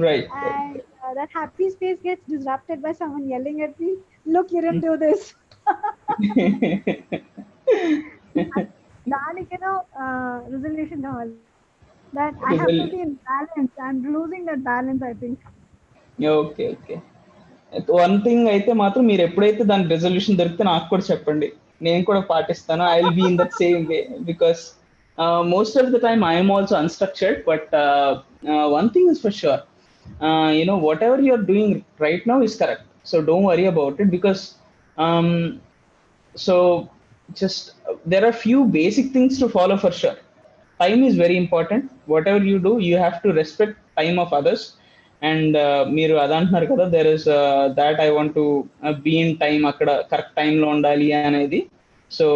Right, right, And that happy space gets disrupted by someone yelling at me, "Look, you didn't do this." right. దానికి resolution కావాలి. That I have to Result. be in balance. I'm losing that balance, I think. Okay, okay. One thing అయితే మాత్రం మీరు ఎప్పుడైతే దాని resolution దొరికితే నాకు కూడా చెప్పండి. నేను కూడా పాటిస్తాను. I will be in that same way because most of the time I'm also unstructured. But one thing is for sure, whatever you're doing right now is correct. So don't worry about it because so just there are few basic things to follow for sure. Time is very important. Whatever you do, you have to respect time of others. And మీరు అదంటున్నారు కదా, there is that I want to be in time, అక్కడ correct టైంలో ఉండాలి అనేది. So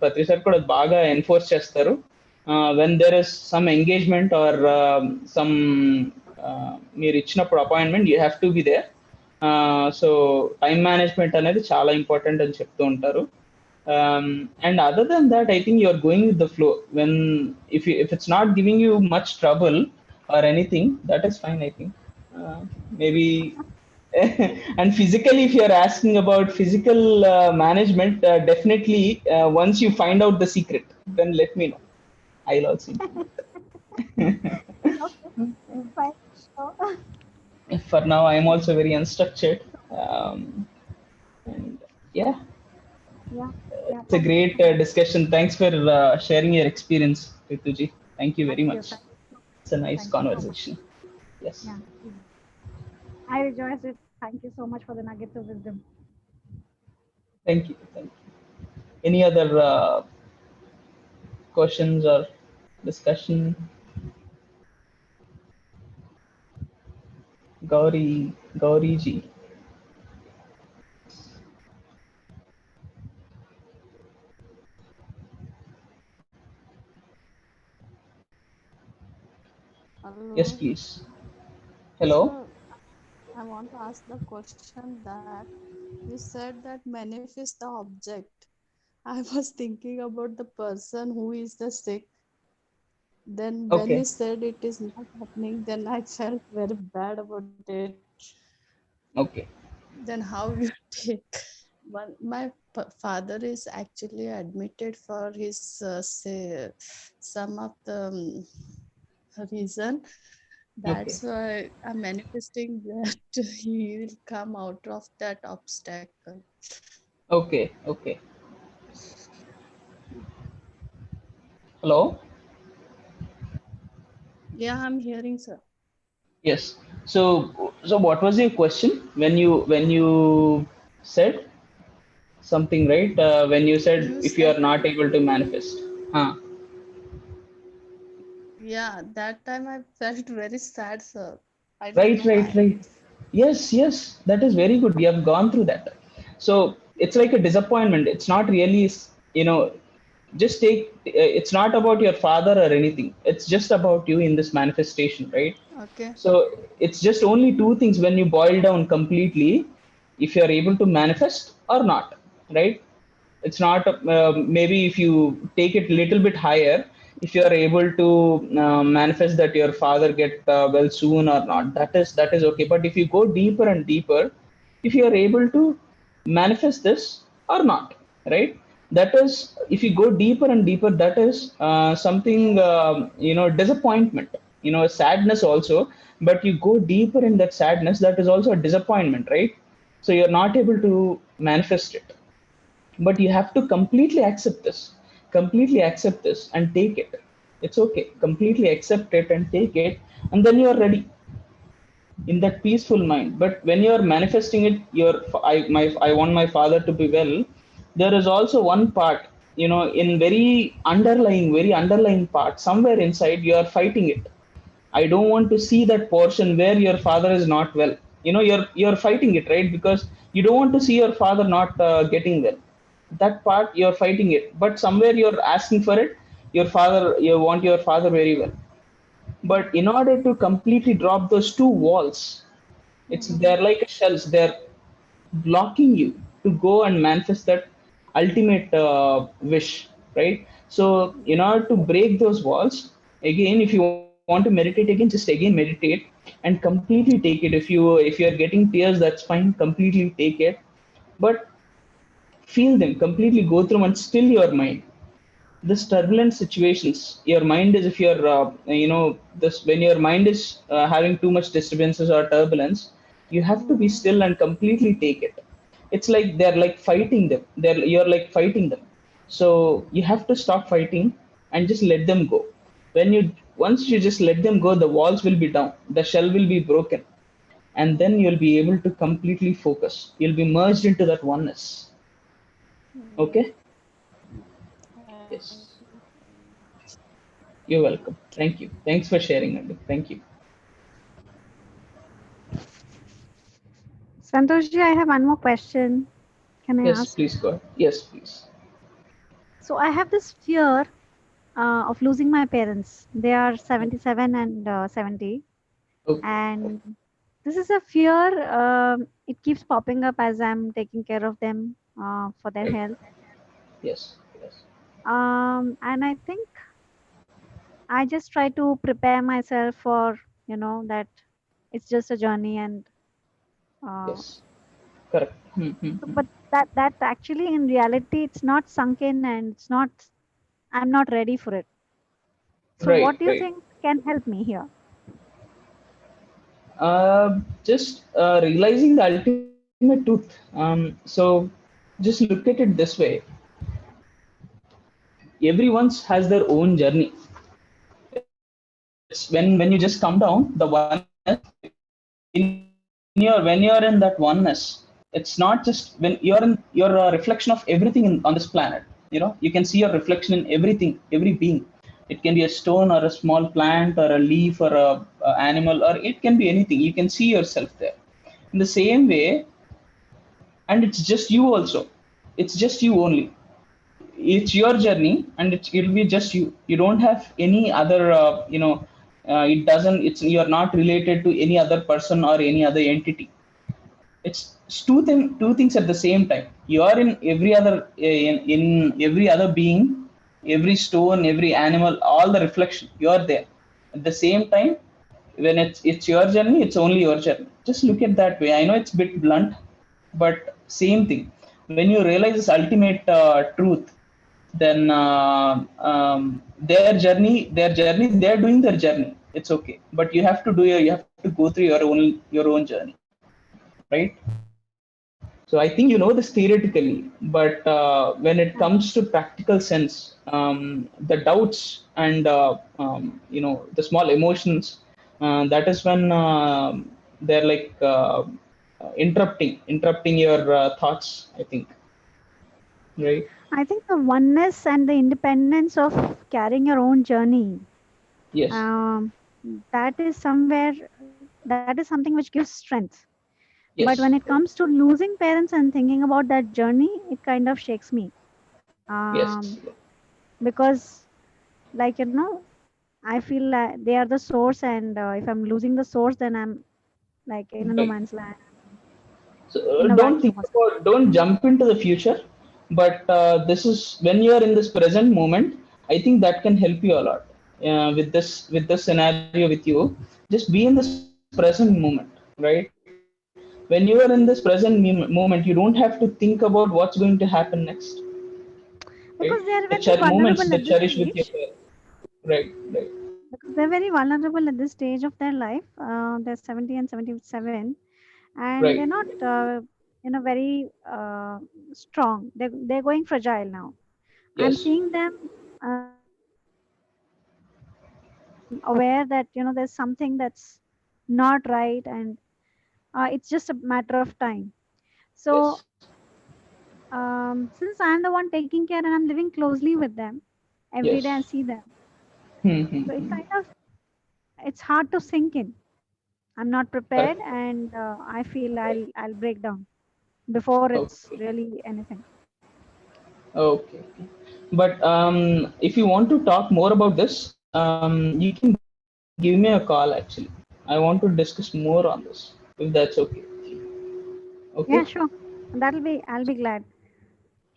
ప్రతి sir కూడా బాగా enforce చేస్తారు. When there is some engagement or some మీరు ఇచ్చినప్పుడు appointment, you have to be there. So time management అనేది చాలా ఇంపార్టెంట్ అని చెప్తూ ఉంటారు. And other than that, I think you're going with the flow. When if it's not giving you much trouble or anything, that is fine, I think. Maybe. And physically, if you're asking about physical management, definitely once you find out the secret, then let me know. I'll also implement. Okay, fine. So, For now, I am also very unstructured. Um, and yeah, yeah, yeah. it's a Thank you great so much. discussion. Thanks for sharing your experience, Rituji. Thank you very Thank you. much. It's a nice Thank you so much. conversation. Yes. Yeah. I rejoice it. Thank you so much for the nuggets of wisdom. Thank you. Thank you. Any other questions or discussion? Gauri ji. Yes, Hello. please. Hello. So I want to ask the question that you said that manifest the object. I was thinking about the person who is the sick. Then when you Okay. said it is not happening, then I felt very bad about it. Okay. Then how you take one? My father is actually admitted for his say some of the reason. Okay. That's why I'm manifesting that he will come out of that obstacle. Okay. Okay. Hello. Yeah, I'm hearing, sir. Yes. So what was your question when you said something, right? When you said You if you said, are not able to manifest. Huh. yeah, that time I felt very sad, sir. I don't Right, know right, why. right. Yes, yes, that is very good. We have gone through that. So it's like a disappointment. It's not really, just take, it's not about your father or anything. It's just about you in this manifestation, right? Okay. So it's just only two things when you boil down completely, if you're able to manifest or not, right? It's not maybe if you take it a little bit higher, if you are able to manifest that your father get well soon or not, that is okay. But if you go deeper and deeper, if you are able to manifest this or not, right? That is, if you go deeper and deeper, that is something disappointment, sadness also. But you go deeper in that sadness, that is also a disappointment, right? So you're not able to manifest it, but you have to completely accept this and take it. It's okay, completely accept it and take it, and then you're ready in that peaceful mind. But when you're manifesting it, I want my father to be well, there is also one part, in very underlying part, somewhere inside you are fighting it. I don't want to see that portion where your father is not well. You're fighting it, right? Because you don't want to see your father not getting well. That part you're fighting it, but somewhere you're asking for it. You want your father very well. But in order to completely drop those two walls, they're like shells. They're blocking you to go and manifest that ultimate wish, right? So in order to break those walls, again, if you want to meditate again, just again meditate and completely take it. If you're getting tears, that's fine, completely take it. But feel them, completely go through and still your mind. This turbulent situations, your mind is, if you're this when your mind is having too much disturbances or turbulence, you have to be still and completely take it. It's like they're like fighting them, you're like fighting them. So you have to stop fighting and just let them go. Once you just let them go, the walls will be down, the shell will be broken, and then you'll be able to completely focus, you'll be merged into that oneness. Okay. Thank Yes. you so much. You're welcome. Thank you. Thanks for sharing, Andy. Thank you. Santoshji, I have one more question. Can I Yes, ask? please go ahead. Yes, please. So I have this fear of losing my parents. They are 77 and 70. Okay. And this is a fear. It keeps popping up as I'm taking care of them for their Right. health. Yes. Yes. And I think I just try to prepare myself for, that it's just a journey. And uh, Yes. Correct. but that actually in reality, it's not sunk in, and I'm not ready for it. So Right. what do you Right. think? can help me here? Just realizing the ultimate truth. So just look at it this way: everyone's has their own journey. It's when you just come down the oneness. When you're in that oneness, it's not just when you're a reflection of everything on this planet. You can see your reflection in everything, every being. It can be a stone or a small plant or a leaf or a animal, or it can be anything. You can see yourself there in the same way. And it's just you also. It's just you only. It's your journey, and it'll be just you. You don't have any other it doesn't it's you're not related to any other person or any other entity. It's two things at the same time. You are in every other, in every other being, every stone, every animal, all the reflection. You are there at the same time. When it's your journey, it's only your journey. Just look at that way. I know it's a bit blunt, but same thing. When you realize this ultimate truth, then their journey, they're doing their journey. It's okay, but you have to go through your own journey, right? So I think you know this theoretically, but when it comes to practical sense, the doubts and the small emotions, that is when they're like interrupting your thoughts, I think, right? I think the oneness and the independence of carrying your own journey, Yes, um, that is somewhere, that is something which gives strength. But when it yes, comes to losing parents and thinking about that journey, it kind of shakes me. yes, Um, because, like, I feel like they are the source, and if I'm losing the source, then I'm like in a no right. man's land, So in a don't vacuum think or something. about, don't jump into the future, but this is when you are in this present moment. I think that can help you a lot with this scenario with you. Just be in this present moment, right? When you are in this present moment, you don't have to think about what's going to happen next, right? Because they The are very moments that vulnerable at cherish this with your stage. parents, right, right, Because they're very vulnerable at this stage of their life. They're 70 and 77, and they're right. not, very strong. They're going fragile now. I'm Yes, seeing them aware that there's something that's not right, and it's just a matter of time. So yes. since I'm the one taking care and I'm living closely with them every day, Yes. I see them. Hmm, hmm, So hmm. it's hard to sink in. I'm not prepared, Correct. and I feel I'll break down before it's Okay. really anything. Okay. But if you want to talk more about this, you can give me a call actually. I want to discuss more on this, if that's okay. Okay? Yeah, sure. I'll be glad.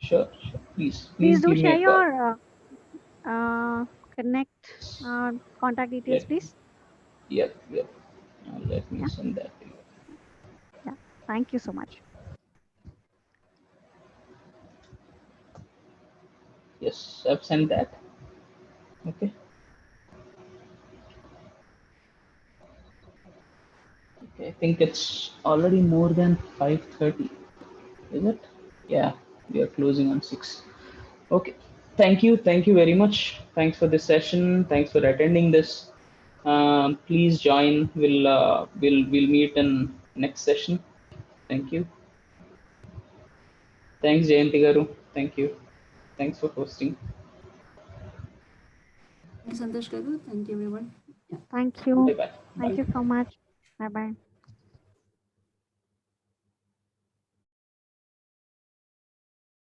Sure, sure. Please Please give do me a share call. your connect Yes. contact details, Let, please. yep. Let me Yeah, send that to you. yeah. Thank you so much. Yes, I've sent that. Okay. Okay. I think it's already more than 5:30. Is it? Yeah, we are closing on 6. Okay. Thank you very much. Thanks for this session. Thanks for attending this. Please join. We'll meet in next session. Thank you. Thanks, Jayanti Garu. Thank you. Thanks for hosting. Thank you, Santosh Garu. Thank you, everyone. Yeah. Thank Bye you. bye. Thank Bye. you so much. Bye bye.